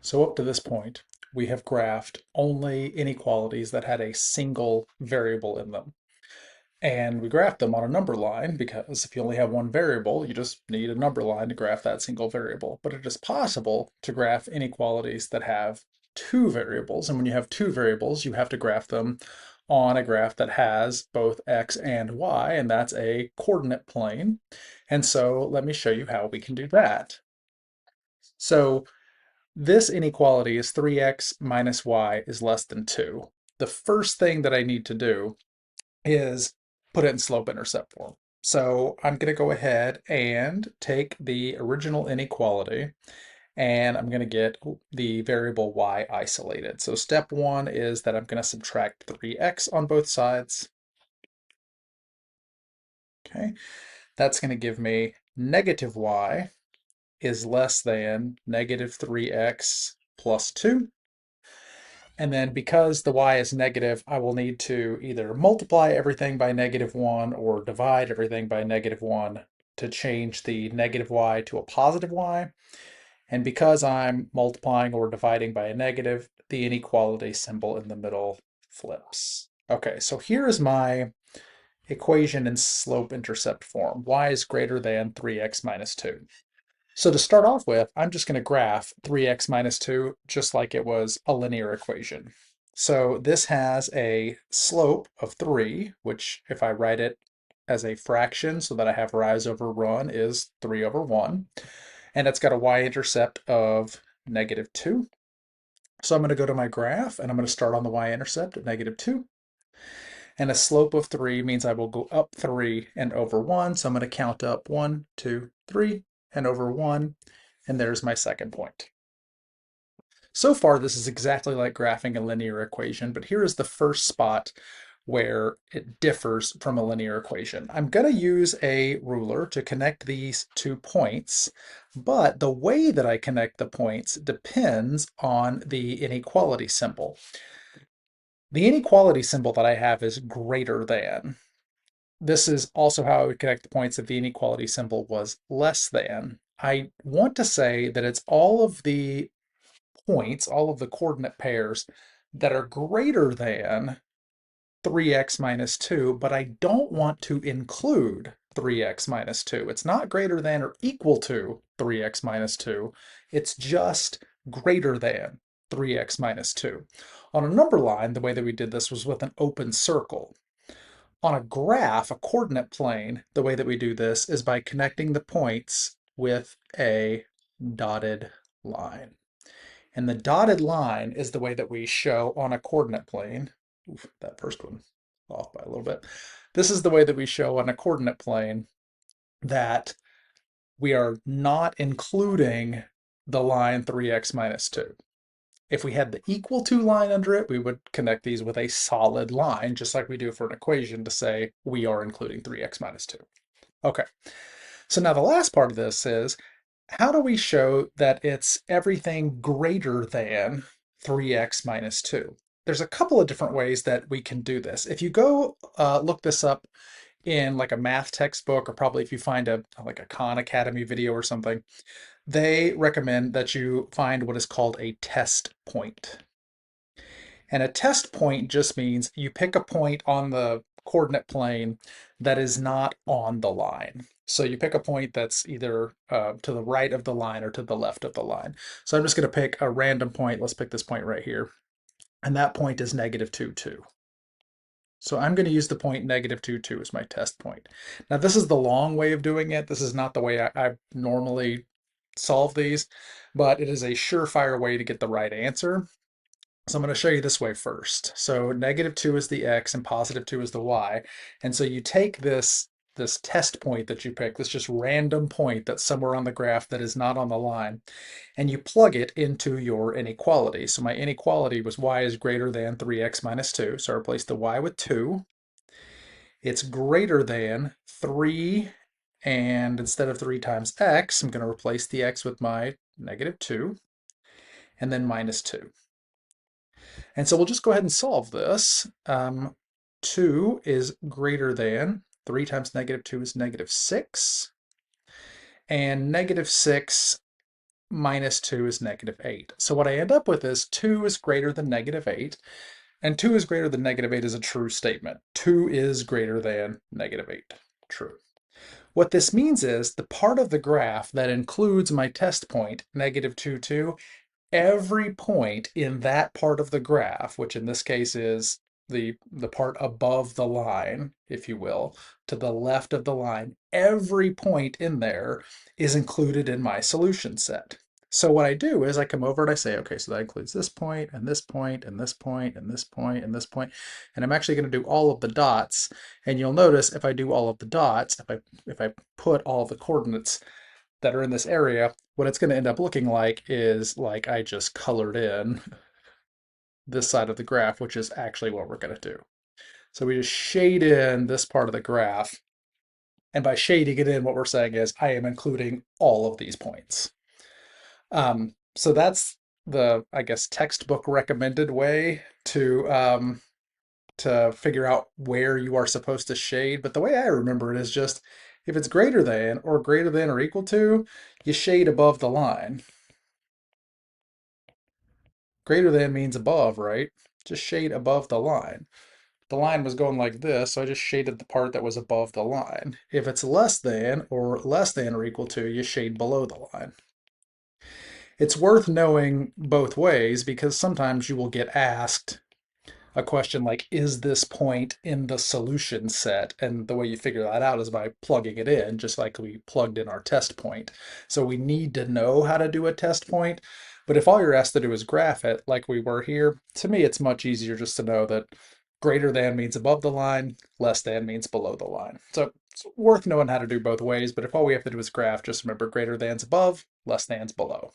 So up to this point, we have graphed only inequalities that had a single variable in them. And we graphed them on a number line because if you only have one variable, you just need a number line to graph that single variable. But it is possible to graph inequalities that have two variables. And when you have two variables, you have to graph them on a graph that has both x and y, and that's a coordinate plane. And so let me show you how we can do that. So this inequality is 3x minus y is less than 2. The first thing that I need to do is put it in slope-intercept form. So I'm going to go ahead and take the original inequality and I'm going to get the variable y isolated. So step one is that I'm going to subtract 3x on both sides. Okay, that's going to give me negative y is less than negative 3x plus 2. And then because the y is negative, I will need to either multiply everything by -1 or divide everything by -1 to change the negative y to a positive y. And because I'm multiplying or dividing by a negative, the inequality symbol in the middle flips. Okay, so here is my equation in slope-intercept form. Y is greater than 3x minus 2. So to start off with, I'm just going to graph 3x minus 2 just like it was a linear equation. So this has a slope of 3, which if I write it as a fraction so that I have rise over run is 3 over 1. And it's got a y-intercept of -2. So I'm going to go to my graph and I'm going to start on the y-intercept at -2. And a slope of 3 means I will go up 3 and over 1. So I'm going to count up 1, 2, 3, and over 1. And there's my second point. So far, this is exactly like graphing a linear equation, but here is the first spot where it differs from a linear equation. I'm going to use a ruler to connect these 2 points, but the way that I connect the points depends on the inequality symbol. The inequality symbol that I have is greater than. This is also how I would connect the points if the inequality symbol was less than. I want to say that it's all of the points, all of the coordinate pairs that are greater than 3x minus 2, but I don't want to include 3x minus 2. It's not greater than or equal to 3x minus 2. It's just greater than 3x minus 2. On a number line, the way that we did this was with an open circle. On a graph, a coordinate plane, the way that we do this is by connecting the points with a dotted line. And the dotted line is the way that we show on a coordinate plane. Oof, that first one off by a little bit. This is the way that we show on a coordinate plane that we are not including the line 3x minus 2. If we had the equal to line under it, we would connect these with a solid line, just like we do for an equation to say we are including 3x minus 2. Okay, so now the last part of this is, how do we show that it's everything greater than 3x minus 2? There's a couple of different ways that we can do this. If you go look this up in like a math textbook, or probably if you find a like a Khan Academy video or something, they recommend that you find what is called a test point. And a test point just means you pick a point on the coordinate plane that is not on the line. So you pick a point that's either to the right of the line or to the left of the line. So I'm just going to pick a random point. Let's pick this point right here. And that point is -2, 2. So I'm going to use the point -2, 2 as my test point. Now this is the long way of doing it. This is not the way I normally solve these, but it is a surefire way to get the right answer. So I'm going to show you this way first. So -2 is the x and +2 is the y. And so you take this test point that you pick, this just random point that's somewhere on the graph that is not on the line, and you plug it into your inequality. So my inequality was y is greater than 3x minus 2. So I replace the y with 2. It's greater than 3, and instead of 3 times x, I'm going to replace the x with my -2, and then -2. And so we'll just go ahead and solve this. 2 is greater than 3 times -2 is -6. And -6 minus 2 is negative 8. So what I end up with is 2 is greater than negative 8, and 2 is greater than negative 8 is a true statement. 2 is greater than negative 8. True. What this means is the part of the graph that includes my test point, negative 2, 2, every point in that part of the graph, which in this case is the part above the line, if you will, to the left of the line, every point in there is included in my solution set. So what I do is I come over and I say, okay, so that includes this point and this point and this point and this point and this point, and I'm actually going to do all of the dots. And you'll notice if I do all of the dots, if I put all of the coordinates that are in this area, what it's going to end up looking like is like I just colored in this side of the graph, which is actually what we're going to do. So we just shade in this part of the graph. And by shading it in, what we're saying is I am including all of these points. So that's the, I guess, textbook recommended way to figure out where you are supposed to shade. But the way I remember it is just if it's greater than or equal to, you shade above the line. Greater than means above, right? Just shade above the line. The line was going like this, so I just shaded the part that was above the line. If it's less than or equal to, you shade below the line. It's worth knowing both ways because sometimes you will get asked a question like, is this point in the solution set? And the way you figure that out is by plugging it in, just like we plugged in our test point. So we need to know how to do a test point. But if all you're asked to do is graph it like we were here, to me it's much easier just to know that greater than means above the line, less than means below the line. So it's worth knowing how to do both ways, but if all we have to do is graph, just remember greater than's above, less than's below.